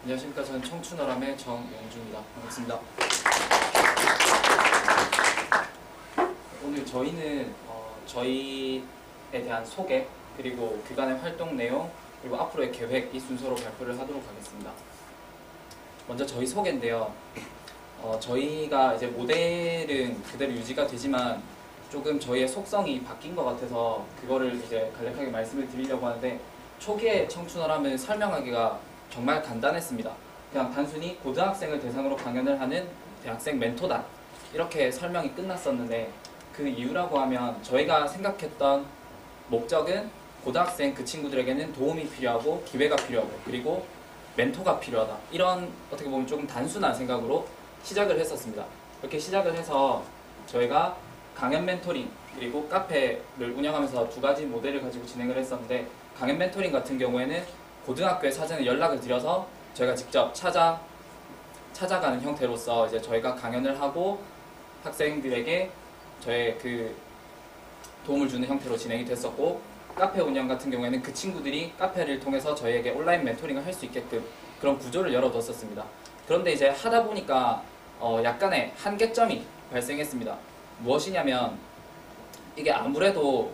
안녕하십니까. 저는 청춘어람의 정영주입니다. 반갑습니다. 오늘 저희는 저희에 대한 소개, 그리고 그간의 활동 내용, 그리고 앞으로의 계획, 이 순서로 발표를 하도록 하겠습니다. 먼저 저희 소개인데요. 저희가 이제 모델은 그대로 유지가 되지만 조금 저희의 속성이 바뀐 것 같아서 그거를 이제 간략하게 말씀을 드리려고 하는데, 초기에 청춘어람을 설명하기가 정말 간단했습니다. 그냥 단순히 고등학생을 대상으로 강연을 하는 대학생 멘토단, 이렇게 설명이 끝났었는데, 그 이유라고 하면 저희가 생각했던 목적은 고등학생 그 친구들에게는 도움이 필요하고 기회가 필요하고 그리고 멘토가 필요하다, 이런 어떻게 보면 조금 단순한 생각으로 시작을 했었습니다. 이렇게 시작을 해서 저희가 강연 멘토링 그리고 카페를 운영하면서 두 가지 모델을 가지고 진행을 했었는데, 강연 멘토링 같은 경우에는 고등학교에 사전에 연락을 드려서 저희가 직접 찾아가는 형태로서 이제 저희가 강연을 하고 학생들에게 저의 그 도움을 주는 형태로 진행이 됐었고, 카페 운영 같은 경우에는 그 친구들이 카페를 통해서 저희에게 온라인 멘토링을 할 수 있게끔 그런 구조를 열어뒀었습니다. 그런데 이제 하다 보니까 약간의 한계점이 발생했습니다. 무엇이냐면, 이게 아무래도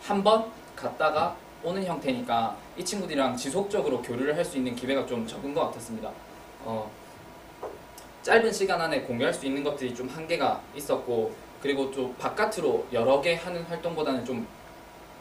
한 번 갔다가 오는 형태니까 이 친구들이랑 지속적으로 교류를 할 수 있는 기회가 좀 적은 것 같았습니다. 짧은 시간 안에 공유할 수 있는 것들이 좀 한계가 있었고, 그리고 좀 바깥으로 여러 개 하는 활동보다는 좀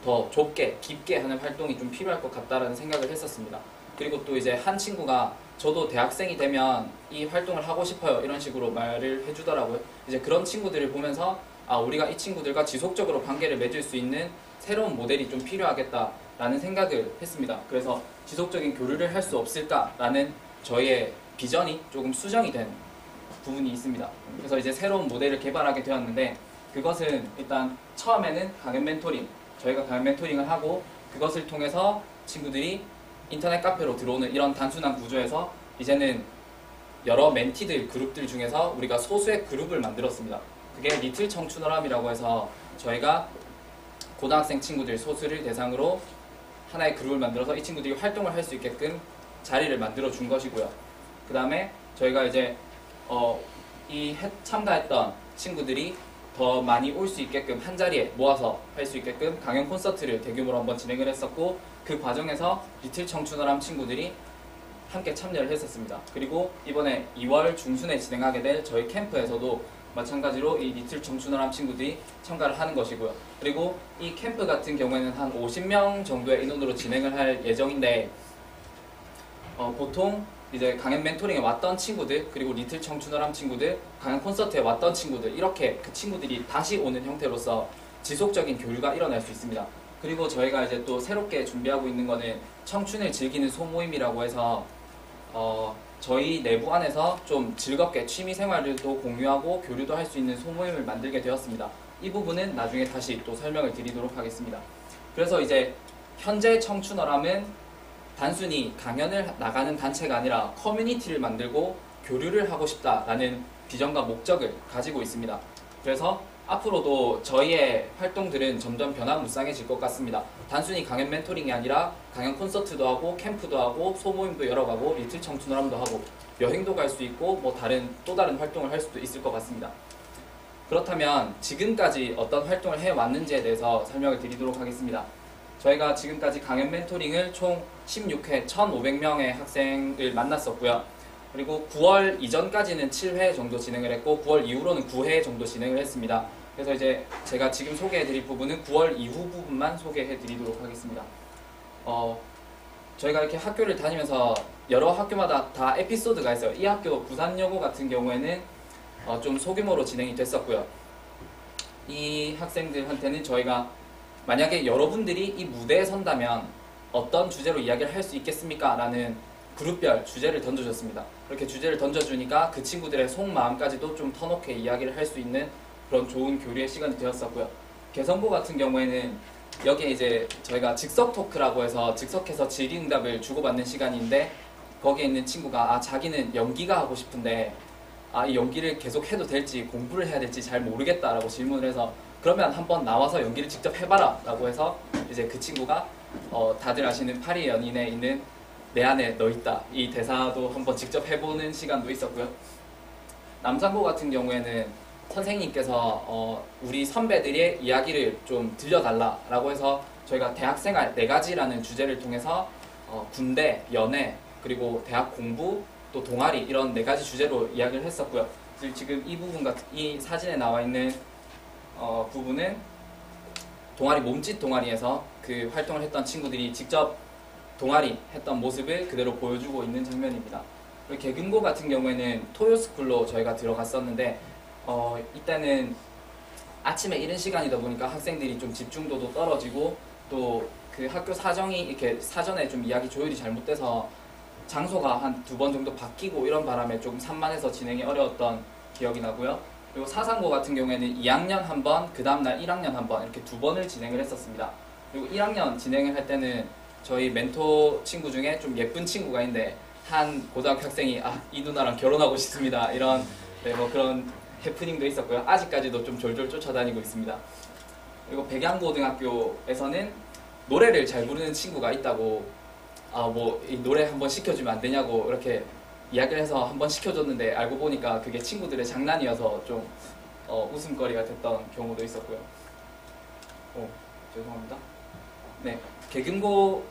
더 좁게 깊게 하는 활동이 좀 필요할 것 같다라는 생각을 했었습니다. 그리고 또 이제 한 친구가 저도 대학생이 되면 이 활동을 하고 싶어요, 이런 식으로 말을 해주더라고요. 이제 그런 친구들을 보면서 우리가 이 친구들과 지속적으로 관계를 맺을 수 있는 새로운 모델이 좀 필요하겠다라는 생각을 했습니다. 그래서 지속적인 교류를 할 수 없을까라는 저희의 비전이 조금 수정이 된 부분이 있습니다. 그래서 이제 새로운 모델을 개발하게 되었는데, 그것은 일단 처음에는 강연 멘토링, 저희가 강연 멘토링을 하고 그것을 통해서 친구들이 인터넷 카페로 들어오는 이런 단순한 구조에서 이제는 여러 멘티들 그룹들 중에서 우리가 소수의 그룹을 만들었습니다. 그게 리틀 청춘어람이라고 해서 저희가 고등학생 친구들 소수를 대상으로 하나의 그룹을 만들어서 이 친구들이 활동을 할 수 있게끔 자리를 만들어 준 것이고요. 그 다음에 저희가 이제 참가했던 친구들이 더 많이 올 수 있게끔 한 자리에 모아서 할 수 있게끔 강연 콘서트를 대규모로 한번 진행을 했었고, 그 과정에서 리틀 청춘어람 친구들이 함께 참여를 했었습니다. 그리고 이번에 2월 중순에 진행하게 될 저희 캠프에서도 마찬가지로 이 리틀 청춘어람 친구들이 참가를 하는 것이고요. 그리고 이 캠프 같은 경우에는 한 50명 정도의 인원으로 진행을 할 예정인데, 보통 이제 강연 멘토링에 왔던 친구들, 그리고 리틀 청춘어람 친구들, 강연 콘서트에 왔던 친구들, 이렇게 그 친구들이 다시 오는 형태로서 지속적인 교류가 일어날 수 있습니다. 그리고 저희가 이제 또 새롭게 준비하고 있는 거는 청춘을 즐기는 소모임이라고 해서 저희 내부 안에서 좀 즐겁게 취미 생활들도 공유하고 교류도 할 수 있는 소모임을 만들게 되었습니다. 이 부분은 나중에 다시 또 설명을 드리도록 하겠습니다. 그래서 이제 현재 청춘어람은 단순히 강연을 나가는 단체가 아니라 커뮤니티를 만들고 교류를 하고 싶다라는 비전과 목적을 가지고 있습니다. 그래서 앞으로도 저희의 활동들은 점점 변화무쌍해질 것 같습니다. 단순히 강연 멘토링이 아니라 강연 콘서트도 하고 캠프도 하고 소모임도 열어가고 리틀 청춘어람도 하고 여행도 갈 수 있고 뭐 또 다른 활동을 할 수도 있을 것 같습니다. 그렇다면 지금까지 어떤 활동을 해왔는지에 대해서 설명을 드리도록 하겠습니다. 저희가 지금까지 강연 멘토링을 총 16회 1,500명의 학생을 만났었고요. 그리고 9월 이전까지는 7회 정도 진행을 했고 9월 이후로는 9회 정도 진행을 했습니다. 그래서 이제 제가 지금 소개해드릴 부분은 9월 이후 부분만 소개해드리도록 하겠습니다. 저희가 이렇게 학교를 다니면서 여러 학교마다 다 에피소드가 있어요. 이 학교 부산여고 같은 경우에는 좀 소규모로 진행이 됐었고요. 이 학생들한테는 저희가 만약에 여러분들이 이 무대에 선다면 어떤 주제로 이야기를 할 수 있겠습니까? 라는 그룹별 주제를 던져줬습니다. 그렇게 주제를 던져주니까 그 친구들의 속마음까지도 좀 터놓게 이야기를 할 수 있는 그런 좋은 교류의 시간이 되었었고요. 개성고 같은 경우에는 여기에 이제 저희가 즉석 토크라고 해서 즉석해서 질의응답을 주고받는 시간인데, 거기에 있는 친구가 자기는 연기가 하고 싶은데 이 연기를 계속 해도 될지 공부를 해야 될지 잘 모르겠다라고 질문을 해서, 그러면 한번 나와서 연기를 직접 해봐라 라고 해서 이제 그 친구가 다들 아시는 파리 연인에 있는 내 안에 너 있다. 이 대사도 한번 직접 해보는 시간도 있었고요. 남산고 같은 경우에는 선생님께서 우리 선배들의 이야기를 좀 들려달라라고 해서 저희가 대학생활 4가지라는 주제를 통해서 군대, 연애, 그리고 대학 공부, 또 동아리 이런 4가지 주제로 이야기를 했었고요. 지금 이 부분 같은 이 사진에 나와 있는 부분은 동아리 몸짓 동아리에서 그 활동을 했던 친구들이 직접 동아리 했던 모습을 그대로 보여주고 있는 장면입니다. 그리고 개근고 같은 경우에는 토요스쿨로 저희가 들어갔었는데 이때는 아침에 이른 시간이다 보니까 학생들이 좀 집중도도 떨어지고 또 그 학교 사정이 이렇게 사전에 좀 이야기 조율이 잘못돼서 장소가 한 2번 정도 바뀌고 이런 바람에 조금 산만해서 진행이 어려웠던 기억이 나고요. 그리고 사상고 같은 경우에는 2학년 한 번, 그 다음날 1학년 한 번 이렇게 2번을 진행을 했었습니다. 그리고 1학년 진행을 할 때는 저희 멘토 친구 중에 좀 예쁜 친구가 있는데 한 고등학교 학생이 이 누나랑 결혼하고 싶습니다. 이런 뭐 그런 해프닝도 있었고요. 아직까지도 좀 졸졸 쫓아다니고 있습니다. 그리고 백양고등학교에서는 노래를 잘 부르는 친구가 있다고 뭐 이 노래 한번 시켜주면 안 되냐고 이렇게 이야기를 해서 한번 시켜줬는데 알고 보니까 그게 친구들의 장난이어서 좀 웃음거리가 됐던 경우도 있었고요. 죄송합니다. 네, 개근고를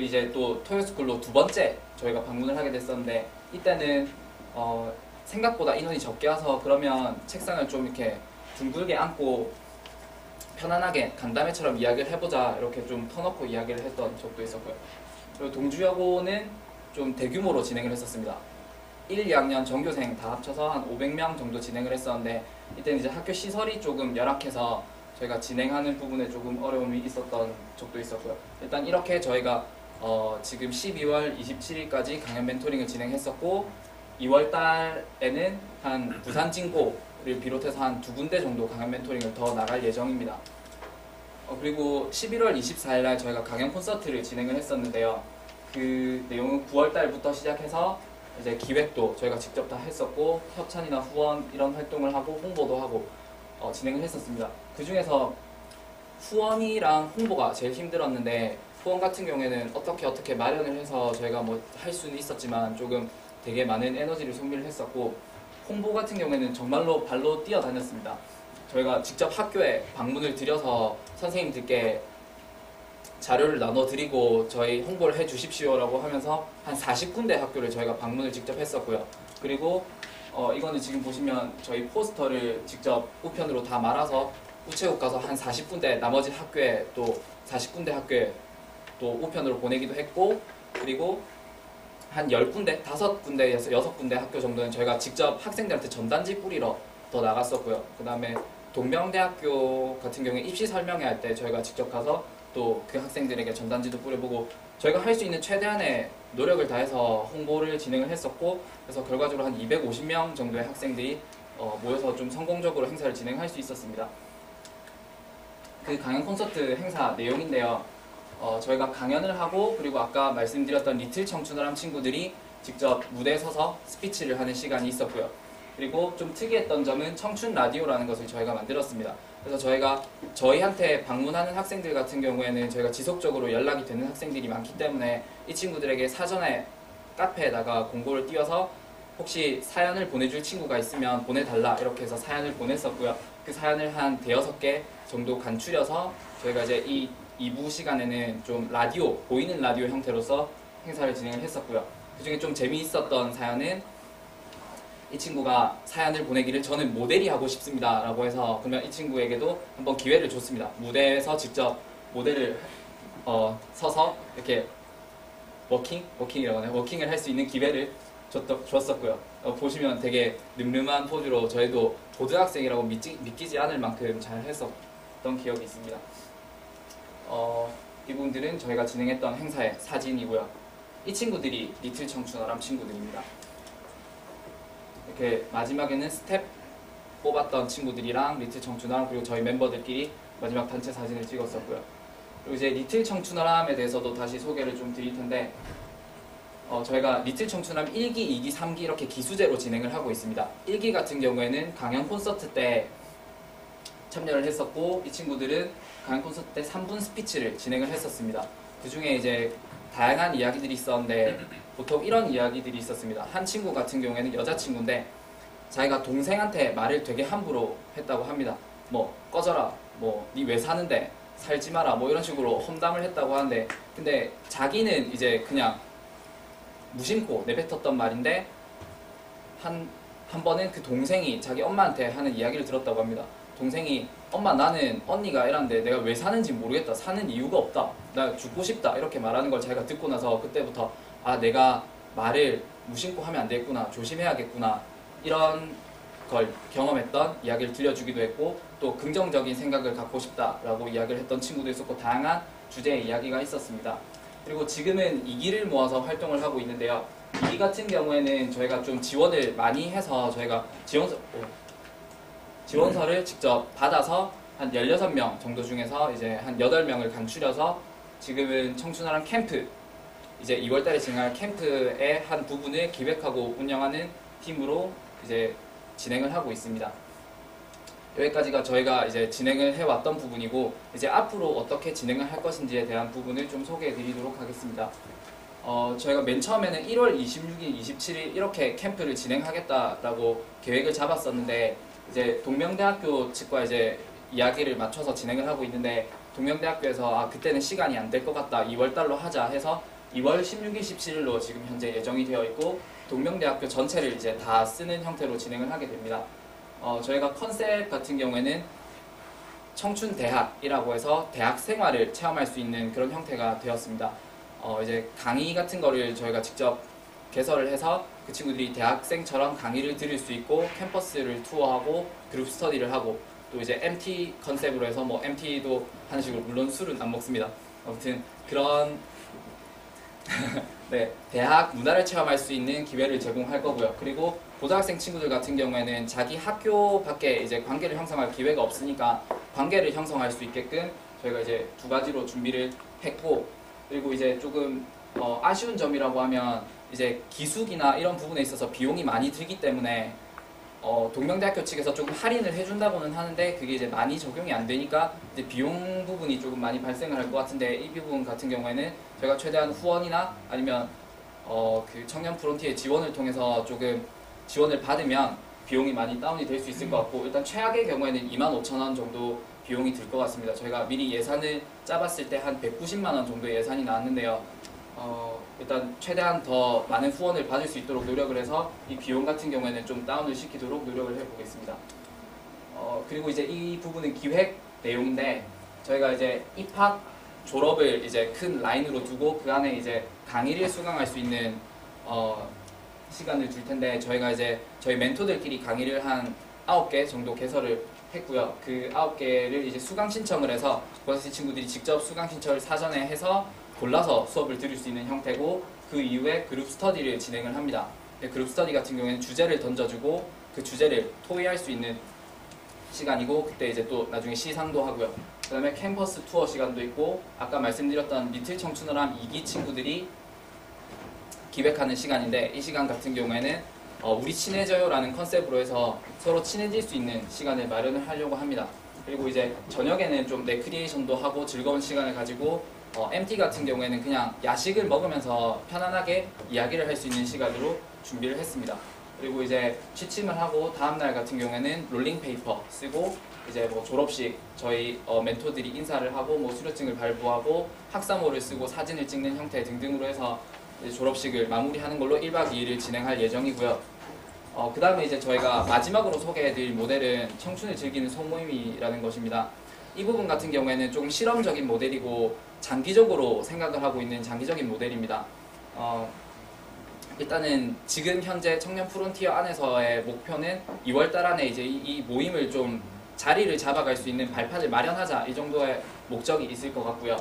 이제 또 토요스쿨로 2번째 저희가 방문을 하게 됐었는데 이때는 생각보다 인원이 적게 와서 그러면 책상을 좀 이렇게 둥글게 앉고 편안하게 간담회처럼 이야기를 해보자 이렇게 좀 터놓고 이야기를 했던 적도 있었고요. 그리고 동주여고는 좀 대규모로 진행을 했었습니다. 1, 2학년 전교생 다 합쳐서 한 500명 정도 진행을 했었는데 이때는 이제 학교 시설이 조금 열악해서 저희가 진행하는 부분에 조금 어려움이 있었던 적도 있었고요. 일단 이렇게 저희가 지금 12월 27일까지 강연 멘토링을 진행했었고 2월 달에는 한 부산 진고를 비롯해서 한 2군데 정도 강연 멘토링을 더 나갈 예정입니다. 그리고 11월 24일 날 저희가 강연 콘서트를 진행을 했었는데요. 그 내용은 9월 달부터 시작해서 이제 기획도 저희가 직접 다 했었고 협찬이나 후원 이런 활동을 하고 홍보도 하고 진행을 했었습니다. 그 중에서 후원이랑 홍보가 제일 힘들었는데 후원 같은 경우에는 어떻게 마련을 해서 저희가 뭐 할 수는 있었지만 조금 되게 많은 에너지를 소비를 했었고 홍보 같은 경우에는 정말로 발로 뛰어다녔습니다. 저희가 직접 학교에 방문을 드려서 선생님들께 자료를 나눠드리고 저희 홍보를 해주십시오라고 하면서 한 40군데 학교를 저희가 방문을 직접 했었고요. 그리고 이거는 지금 보시면 저희 포스터를 직접 우편으로 다 말아서 우체국 가서 한 40군데 나머지 학교에 또 40군데 학교에 또 우편으로 보내기도 했고 그리고 한 10군데, 5군데에서 6군데 학교 정도는 저희가 직접 학생들한테 전단지 뿌리러 더 나갔었고요. 그 다음에 동명대학교 같은 경우에 입시 설명회 할 때 저희가 직접 가서 또 그 학생들에게 전단지도 뿌려보고 저희가 할 수 있는 최대한의 노력을 다해서 홍보를 진행을 했었고 그래서 결과적으로 한 250명 정도의 학생들이 모여서 좀 성공적으로 행사를 진행할 수 있었습니다. 그 강연 콘서트 행사 내용인데요. 저희가 강연을 하고 그리고 아까 말씀드렸던 리틀 청춘을 한 친구들이 직접 무대에 서서 스피치를 하는 시간이 있었고요. 그리고 좀 특이했던 점은 청춘 라디오라는 것을 저희가 만들었습니다. 그래서 저희가 저희한테 방문하는 학생들 같은 경우에는 저희가 지속적으로 연락이 되는 학생들이 많기 때문에 이 친구들에게 사전에 카페에다가 공고를 띄워서 혹시 사연을 보내줄 친구가 있으면 보내달라 이렇게 해서 사연을 보냈었고요. 그 사연을 한 5-6개 정도 간추려서 저희가 이제 이 2부 시간에는 좀 라디오, 보이는 라디오 형태로서 행사를 진행을 했었고요. 그 중에 좀 재미있었던 사연은 이 친구가 사연을 보내기를 저는 모델이 하고 싶습니다 라고 해서 그러면 이 친구에게도 한번 기회를 줬습니다. 무대에서 직접 모델을 서서 이렇게 워킹이라고 하나요? 워킹을 할 수 있는 기회를 줬었고요. 보시면 되게 늠름한 포즈로 저희도 고등학생이라고 믿기지 않을 만큼 잘 했었던 기억이 있습니다. 이 부분들은 저희가 진행했던 행사의 사진이고요. 이 친구들이 리틀 청춘어람 친구들입니다. 이렇게 마지막에는 스텝 뽑았던 친구들이랑 리틀 청춘어람 그리고 저희 멤버들끼리 마지막 단체 사진을 찍었었고요. 그리고 이제 리틀 청춘어람에 대해서도 다시 소개를 좀 드릴 텐데 저희가 리틀 청춘어람 1기, 2기, 3기 이렇게 기수제로 진행을 하고 있습니다. 1기 같은 경우에는 강연 콘서트 때 참여를 했었고 이 친구들은 강연 콘서트 때 3분 스피치를 진행을 했었습니다. 그 중에 이제 다양한 이야기들이 있었는데 보통 이런 이야기들이 있었습니다. 한 친구 같은 경우에는 여자친구인데 자기가 동생한테 말을 되게 함부로 했다고 합니다. 뭐 꺼져라, 뭐 니 왜 사는데, 살지 마라, 뭐 이런 식으로 험담을 했다고 하는데, 근데 자기는 이제 그냥 무심코 내뱉었던 말인데 한 번은 그 동생이 자기 엄마한테 하는 이야기를 들었다고 합니다. 동생이 엄마 나는 언니가 이란데 내가 왜 사는지 모르겠다, 사는 이유가 없다, 나 죽고 싶다 이렇게 말하는 걸 자기가 듣고 나서 그때부터 아 내가 말을 무심코 하면 안 되겠구나, 조심해야겠구나 이런 걸 경험했던 이야기를 들려주기도 했고, 또 긍정적인 생각을 갖고 싶다라고 이야기를 했던 친구도 있었고, 다양한 주제의 이야기가 있었습니다. 그리고 지금은 2기를 모아서 활동을 하고 있는데요. 2기 같은 경우에는 저희가 좀 지원을 많이 해서 저희가 지원서를 직접 받아서 한 16명 정도 중에서 이제 한 8명을 간추려서 지금은 청춘아람 캠프, 이제 2월달에 진행할 캠프의 한 부분을 기획하고 운영하는 팀으로 이제 진행을 하고 있습니다. 여기까지가 저희가 이제 진행을 해왔던 부분이고, 이제 앞으로 어떻게 진행을 할 것인지에 대한 부분을 좀 소개해 드리도록 하겠습니다. 저희가 맨 처음에는 1월 26일, 27일 이렇게 캠프를 진행하겠다라고 계획을 잡았었는데, 이제 동명대학교 측과 이제 이야기를 맞춰서 진행을 하고 있는데, 동명대학교에서 아 그때는 시간이 안 될 것 같다, 2월달로 하자 해서 2월 16일, 17일로 지금 현재 예정이 되어 있고, 동명대학교 전체를 이제 다 쓰는 형태로 진행을 하게 됩니다. 저희가 컨셉 같은 경우에는 청춘대학이라고 해서 대학 생활을 체험할 수 있는 그런 형태가 되었습니다. 이제 강의 같은 거를 저희가 직접 개설을 해서 그 친구들이 대학생처럼 강의를 들을 수 있고, 캠퍼스를 투어하고 그룹 스터디를 하고, 또 이제 MT 컨셉으로 해서 뭐 MT도 하는 식으로, 물론 술은 안 먹습니다. 아무튼 그런 네, 대학 문화를 체험할 수 있는 기회를 제공할 거고요. 그리고 고등학생 친구들 같은 경우에는 자기 학교 밖에 이제 관계를 형성할 기회가 없으니까 관계를 형성할 수 있게끔 저희가 이제 2가지로 준비를 했고, 그리고 이제 조금 아쉬운 점이라고 하면 이제 기숙이나 이런 부분에 있어서 비용이 많이 들기 때문에 동명대학교 측에서 조금 할인을 해준다고는 하는데 그게 이제 많이 적용이 안 되니까 이제 비용 부분이 조금 많이 발생을 할 것 같은데, 이 부분 같은 경우에는 저희가 최대한 후원이나 아니면 그 청년 프론티의 지원을 통해서 조금 지원을 받으면 비용이 많이 다운이 될 수 있을 것 같고, 일단 최악의 경우에는 25,000원 정도 비용이 들 것 같습니다. 저희가 미리 예산을 짜봤을 때 한 190만 원 정도의 예산이 나왔는데요. 일단 최대한 더 많은 후원을 받을 수 있도록 노력을 해서 이 비용 같은 경우에는 좀 다운을 시키도록 노력을 해보겠습니다. 그리고 이제 이 부분은 기획 내용인데, 저희가 이제 입학 졸업을 이제 큰 라인으로 두고 그 안에 이제 강의를 수강할 수 있는 시간을 줄 텐데, 저희가 이제 저희 멘토들끼리 강의를 한 9개 정도 개설을 했고요. 그 9개를 이제 수강 신청을 해서 고등학생 친구들이 직접 수강 신청을 사전에 해서 골라서 수업을 들을 수 있는 형태고, 그 이후에 그룹 스터디를 진행을 합니다. 그룹 스터디 같은 경우에는 주제를 던져주고 그 주제를 토의할 수 있는 시간이고, 그때 이제 또 나중에 시상도 하고요. 그 다음에 캠퍼스 투어 시간도 있고, 아까 말씀드렸던 리틀 청춘어람 2기 친구들이 기획하는 시간인데, 이 시간 같은 경우에는 우리 친해져요 라는 컨셉으로 해서 서로 친해질 수 있는 시간을 마련을 하려고 합니다. 그리고 이제 저녁에는 좀 레크리에이션도 하고 즐거운 시간을 가지고, MT 같은 경우에는 그냥 야식을 먹으면서 편안하게 이야기를 할 수 있는 시간으로 준비를 했습니다. 그리고 이제 취침을 하고 다음날 같은 경우에는 롤링페이퍼 쓰고 이제 뭐 졸업식 저희 멘토들이 인사를 하고 뭐 수료증을 발부하고 학사모를 쓰고 사진을 찍는 형태 등등으로 해서 이제 졸업식을 마무리하는 걸로 1박 2일을 진행할 예정이고요. 그 다음에 이제 저희가 마지막으로 소개해드릴 모델은 청춘을 즐기는 소모임이라는 것입니다. 이 부분 같은 경우에는 조금 실험적인 모델이고 장기적으로 생각을 하고 있는 장기적인 모델입니다. 일단은 지금 현재 청년 프론티어 안에서의 목표는 2월달 안에 이제 이 모임을 좀 자리를 잡아갈 수 있는 발판을 마련하자, 이 정도의 목적이 있을 것 같고요.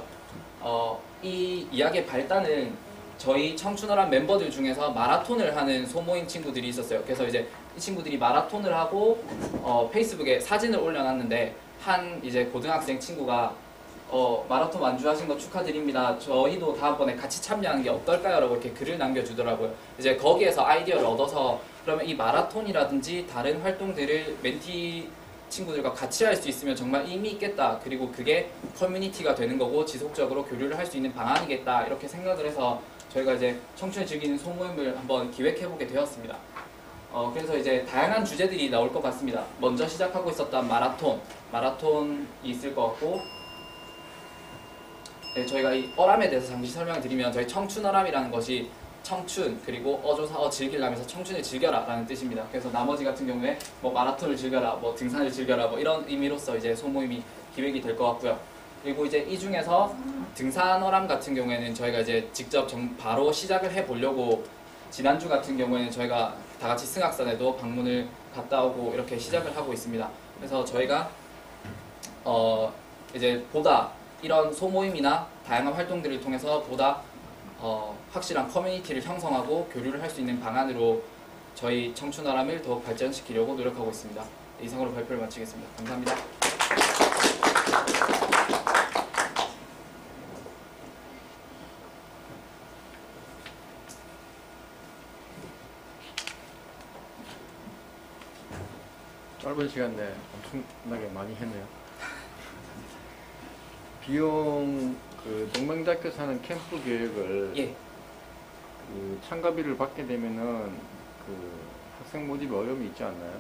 이 이야기의 발단은 저희 청춘어람 멤버들 중에서 마라톤을 하는 소모임 친구들이 있었어요. 그래서 이제 이 친구들이 마라톤을 하고 페이스북에 사진을 올려놨는데, 한 이제 고등학생 친구가 마라톤 완주하신 거 축하드립니다, 저희도 다음번에 같이 참여하는 게 어떨까요? 라고 이렇게 글을 남겨주더라고요. 이제 거기에서 아이디어를 얻어서 그러면 이 마라톤이라든지 다른 활동들을 멘티 친구들과 같이 할 수 있으면 정말 의미 있겠다. 그리고 그게 커뮤니티가 되는 거고 지속적으로 교류를 할 수 있는 방안이겠다. 이렇게 생각을 해서 저희가 이제 청춘을 즐기는 소모임을 한번 기획해보게 되었습니다. 그래서 이제 다양한 주제들이 나올 것 같습니다. 먼저 시작하고 있었던 마라톤이 있을 것 같고, 네, 저희가 이 어람에 대해서 잠시 설명을 드리면 저희 청춘어람이라는 것이 청춘 그리고 어조사 즐기려면서 청춘을 즐겨라 라는 뜻입니다. 그래서 나머지 같은 경우에 뭐 마라톤을 즐겨라, 뭐 등산을 즐겨라, 뭐 이런 의미로서 이제 소모임이 기획이 될 것 같고요. 그리고 이제 이 중에서 등산어람 같은 경우에는 저희가 이제 직접 바로 시작을 해보려고, 지난주 같은 경우에는 저희가 다 같이 승악산에도 방문을 갔다 오고 이렇게 시작을 하고 있습니다. 그래서 저희가 이제 보다 이런 소모임이나 다양한 활동들을 통해서 보다 확실한 커뮤니티를 형성하고 교류를 할 수 있는 방안으로 저희 청춘아람을 더욱 발전시키려고 노력하고 있습니다. 이상으로 발표를 마치겠습니다. 감사합니다. 짧은 시간 내에 엄청나게 많이 했네요. 비용, 농명대학교에서 하는 캠프 계획을 예. 참가비를 받게 되면은 학생 모집에 어려움이 있지 않나요?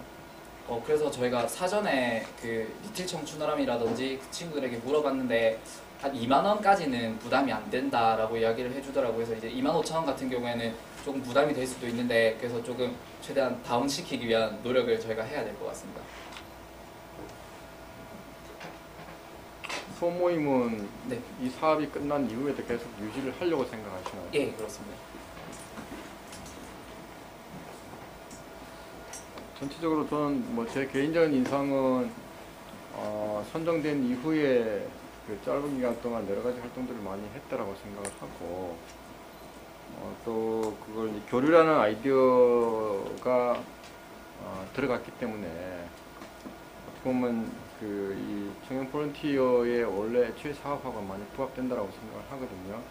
그래서 저희가 사전에 리틀 청춘어람이라든지 그 친구들에게 물어봤는데 한 2만 원까지는 부담이 안 된다라고 이야기를 해주더라고요. 그래서 이제 2만 5천 원 같은 경우에는 조금 부담이 될 수도 있는데, 그래서 조금 최대한 다운시키기 위한 노력을 저희가 해야 될 것 같습니다. 소모임은 네. 이 사업이 끝난 이후에도 계속 유지를 하려고 생각하시나요? 예, 그렇습니다. 전체적으로 저는 제 개인적인 인상은 선정된 이후에 짧은 기간 동안 여러 가지 활동들을 많이 했다라고 생각을 하고, 또 그걸 이제 교류라는 아이디어가 들어갔기 때문에 어떻게 보면 이 청년 볼런티어의 원래 최 사업하고 많이 부합된다라고 생각을 하거든요.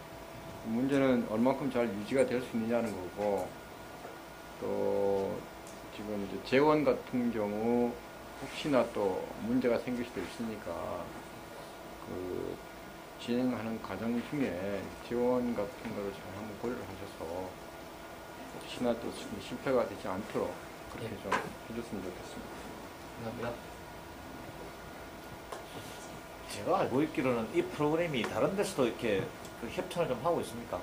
문제는 얼만큼 잘 유지가 될 수 있느냐는 거고, 또 지금 이제 재원 같은 경우 혹시나 또 문제가 생길 수도 있으니까 진행하는 과정 중에 지원 같은 거를 잘 한번 고려를 하셔서 혹시나 또 실패가 되지 않도록 그렇게 좀 해줬으면 좋겠습니다. 감사합니다. 제가 알고 있기로는 이 프로그램이 다른 데서도 이렇게 협찬을 좀 하고 있습니까?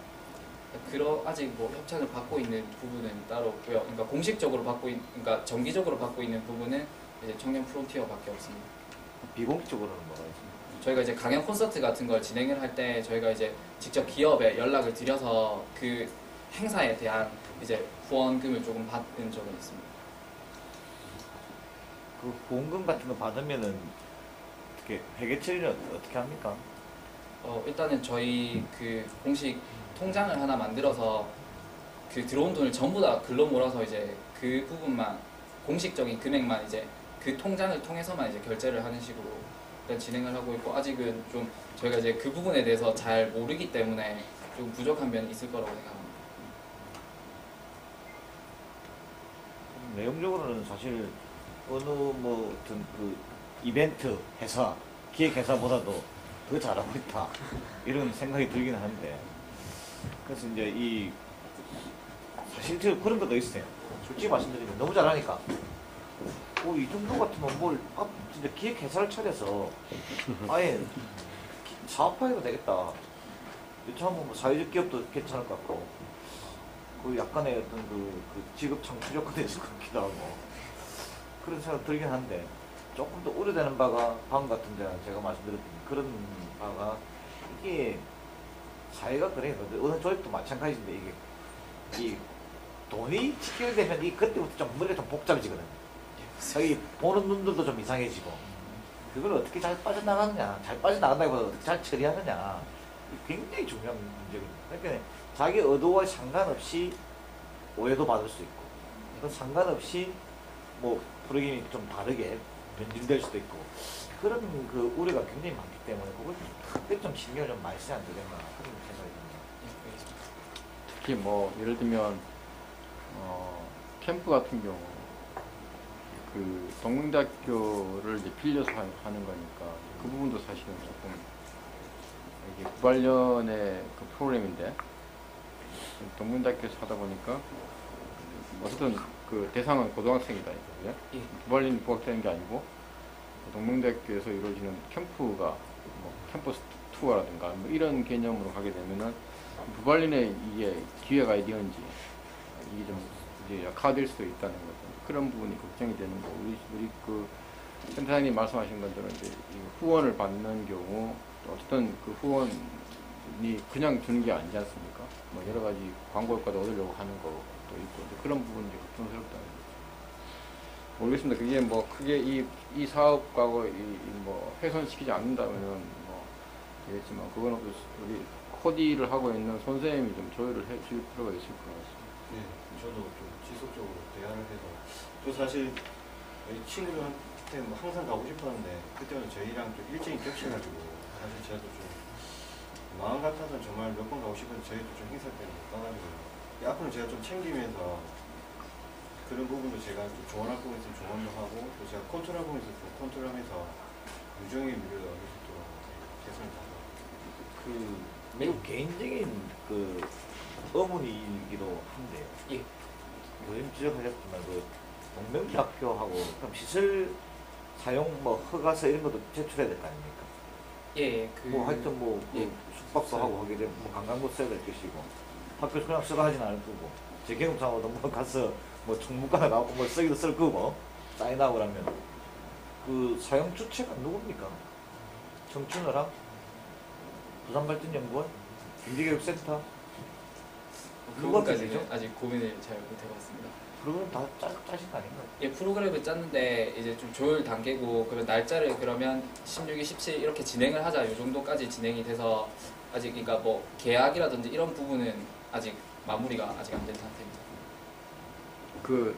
아직 뭐 협찬을 받고 있는 부분은 따로 없고요. 그러니까 공식적으로 그러니까 정기적으로 받고 있는 부분은 이제 청년 프론티어밖에 없습니다. 비공식적으로는 뭐가 있습니까? 저희가 이제 강연 콘서트 같은 걸 진행을 할 때 저희가 이제 직접 기업에 연락을 드려서 그 행사에 대한 이제 후원금을 조금 받은 적은 있습니다. 그 후원금 같은 거 받으면은 어떻게 회계 처리는 어떻게 합니까? 일단은 저희 공식 통장을 하나 만들어서 들어온 돈을 전부 다 글로 몰아서 이제 그 부분만, 공식적인 금액만 이제 그 통장을 통해서만 이제 결제를 하는 식으로 일단 진행을 하고 있고, 아직은 좀 저희가 이제 그 부분에 대해서 잘 모르기 때문에 좀 부족한 면이 있을 거라고 생각합니다. 내용적으로는 사실 어느 어떤 이벤트 회사, 기획 회사보다도 더 잘하고 있다 이런 생각이 들긴 하는데, 그래서 이제 사실 그런 것도 있어요. 솔직히 말씀드리면 너무 잘하니까 이 정도 같으면 진짜 기획 회사를 차려서 아예 사업화해도 되겠다. 요즘 사회적 기업도 괜찮을 것 같고, 약간의 어떤 직업 창출 효과도 있을 것 같기도 하고 그런 생각 들긴 한데, 조금 더 우려되는 바가 방금 같은 데는 제가 말씀드렸던 그런 바가, 이게 사회가 그래요. 어느 조직도 마찬가지인데 이게 돈이 직결되면 그때부터 좀 머리가 좀 복잡해지거든요. 여기 보는 눈들도 좀 이상해지고, 그걸 어떻게 잘 빠져나가느냐, 잘 빠져나간다기보다 어떻게 잘 처리하느냐, 굉장히 중요한 문제거든요. 그러니까 자기 의도와 상관없이 오해도 받을 수 있고, 그 상관없이 프로그램이 좀 다르게 변질될 수도 있고, 그런 우려가 굉장히 많기 때문에 그걸 특별히 좀 신경을 좀 많이 써야 되겠나 그런 생각이 듭니다. 특히 예를 들면 캠프 같은 경우 그 동문대학교를 이제 빌려서 하는 거니까 그 부분도 사실은 조금 이게 구발련의 그 프로그램인데 동문대학교에서 하다 보니까 어쨌든 그 대상은 고등학생이다 이거고요. 예. 구발련이 부각되는 게 아니고 동문대학교에서 이루어지는 캠프가 뭐 캠퍼스 투어라든가 뭐 이런 개념으로 가게 되면은 구발련의 이게 기회가 어디인지 이게 좀 이제 약화될 수도 있다는 거죠. 그런 부분이 걱정이 되는 거. 우리 그 센터장님 말씀하신 것들은 이제 이 후원을 받는 경우 어쨌든 그 후원이 그냥 주는 게 아니지 않습니까? 뭐 여러 가지 광고 효과도 얻으려고 하는 것도 있고 이제 그런 부분이 걱정스럽다는 거죠. 모르겠습니다. 그게 뭐 크게 이 사업과고 뭐 훼손시키지 않는다면은 뭐 되겠지만 그건 우리 코디를 하고 있는 선생님이 좀 조율을 해줄 필요가 있을 것 같습니다. 네, 저도 좀 지속적으로 대화를 해서 또 사실 이 친구들한테 뭐 항상 가고 싶었는데 그때는 저희랑 좀 일정이 겹쳐가지고 사실 저도 좀 마음 같아서는 정말 몇 번 가고 싶은데 저희도 좀 행사 때문에 떠나고 앞으로 제가 좀 챙기면서 그런 부분도 제가 좀 조언할 부분 있으면 조언도 하고 또 제가 컨트롤할 부분 있으면 컨트롤하면서 유종의 미를 얻을 수 있도록 최선을 다하고 그 매우 개인적인 그 의문이기도 한데요. 예. 요즘 지적하셨지만 그 동명대학교하고 그럼 시설 사용 뭐 허가서 이런 것도 제출해야 될 거 아닙니까? 예, 그 뭐 하여튼 뭐 예. 숙박도 하고 하게 되면 뭐 관광도 써야 될 것이고 학교에서 그냥 쓰라 하진 않을 거고 제 경험상으로도 뭐 가서 뭐 총무과나 가고 뭐 쓰기도 쓸 거고 사인하고 그러면 그 사용 주체가 누굽니까? 청춘어랑 부산발전연구원 경제교육센터 그것까지는 아직 고민을 잘 못해봤습니다. 그러면 다 짜신 거 아닌가요? 예, 프로그램을 짰는데 이제 좀 조율 단계고 그러면 날짜를 그러면 16일, 17 이렇게 진행을 하자 이 정도까지 진행이 돼서 아직 그러니까 뭐 계약이라든지 이런 부분은 아직 마무리가 아직 안 된 상태입니다. 그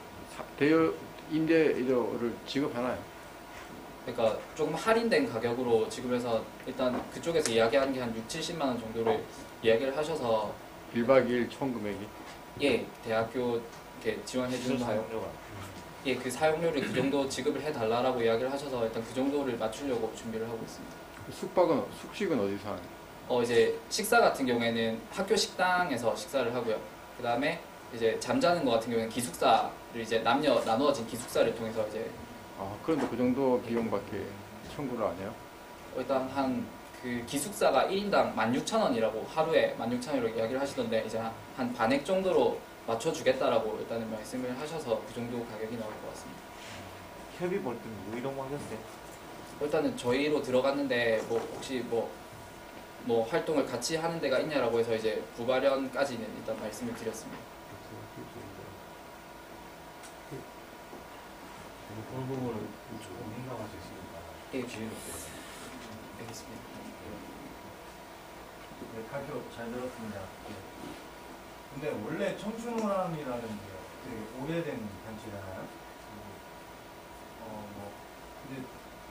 대여 임대료를 지급하나요? 그러니까 조금 할인된 가격으로 지급해서 일단 그쪽에서 이야기하는 게 한 6, 70만 원 정도를 이야기를 하셔서 1박 2일 총 금액이 예, 대학교 이렇게 지원해 주는 사용 사용료가 예, 그 사용료를 그 정도 지급을 해달라고 이야기를 하셔서 일단 그 정도를 맞추려고 준비를 하고 있습니다. 숙식은 어디서 하나요? 이제 식사 같은 경우에는 학교 식당에서 식사를 하고요. 그 다음에 이제 잠자는 거 같은 경우에는 기숙사를 이제 남녀 나누어진 기숙사를 통해서 이제 그런데 그 정도 비용밖에 청구를 안 해요? 일단 한 그 기숙사가 1인당 16,000원이라고 하루에 16,000원이라고 이야기를 하시던데 이제 한 반액 정도로 맞춰주겠다라고 일단은 말씀을 하셔서 그 정도 가격이 나올 것 같습니다. 협의 볼 때 누구 이동하겠어요? 일단은 저희로 들어갔는데 뭐 혹시 뭐 활동을 같이 하는 데가 있냐라고 해서 이제 부발연까지는 일단 말씀을 드렸습니다. 그런 부분을 조금 민감할 수 있으니까 예, 지혜롭게 알겠습니다. 네, 가교 잘 들었습니다. 네. 근데 원래 청춘호람이라는 게 되게 오래된 단체잖아요. 근데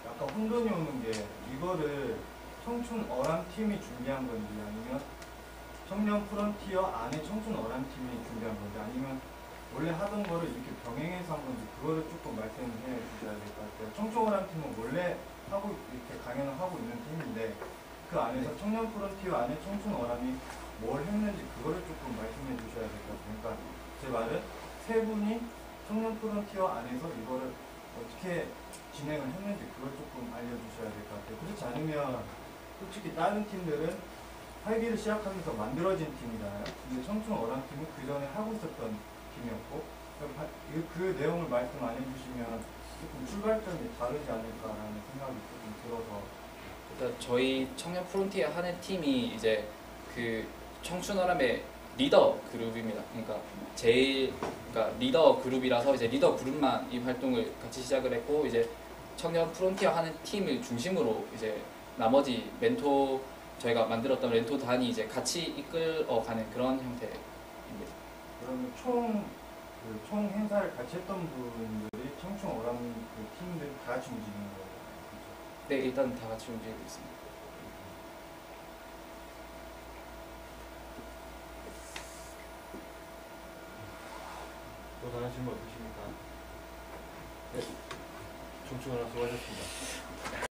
약간 혼돈이 오는 게 이거를 청춘어람 팀이 준비한 건지 아니면 청년 프론티어 안에 청춘어람 팀이 준비한 건지 아니면 원래 하던 거를 이렇게 병행해서 한 건지 그거를 조금 말씀해 주셔야 될 것 같아요. 청춘어람 팀은 원래 하고 이렇게 강연을 하고 있는 팀인데 그 안에서 청년 프론티어 안에 청춘어람이 뭘 했는지 그거를 조금 말씀해 주셔야 될 것 같아요. 그러니까 제 말은 세 분이 청년 프론티어 안에서 이거를 어떻게 진행을 했는지 그걸 조금 알려주셔야 될 것 같아요. 그렇지 않으면 솔직히 다른 팀들은 활기를 시작하면서 만들어진 팀이잖아요. 근데 청춘어람 팀은 그 전에 하고 있었던 팀이었고 그 내용을 말씀 안 해주시면 조금 출발점이 다르지 않을까라는 생각이 조금 들어서 일단 저희 청년 프론티어 하는 팀이 이제 그 청춘어람의 리더 그룹입니다. 그러니까 그러니까 리더 그룹이라서 이제 리더 그룹만 이 활동을 같이 시작을 했고 이제 청년 프론티어 하는 팀을 중심으로 이제 나머지 저희가 만들었던 멘토단이 이제 같이 이끌어가는 그런 형태입니다. 그러면 총 행사를 같이 했던 분들이 청춘어람 그 팀들 다 같이 움직이는 거예요. 그렇죠? 네, 일단 다 같이 움직이고 있습니다. 또 다른 질문 없으십니까? 네. 청춘 수고하셨습니다.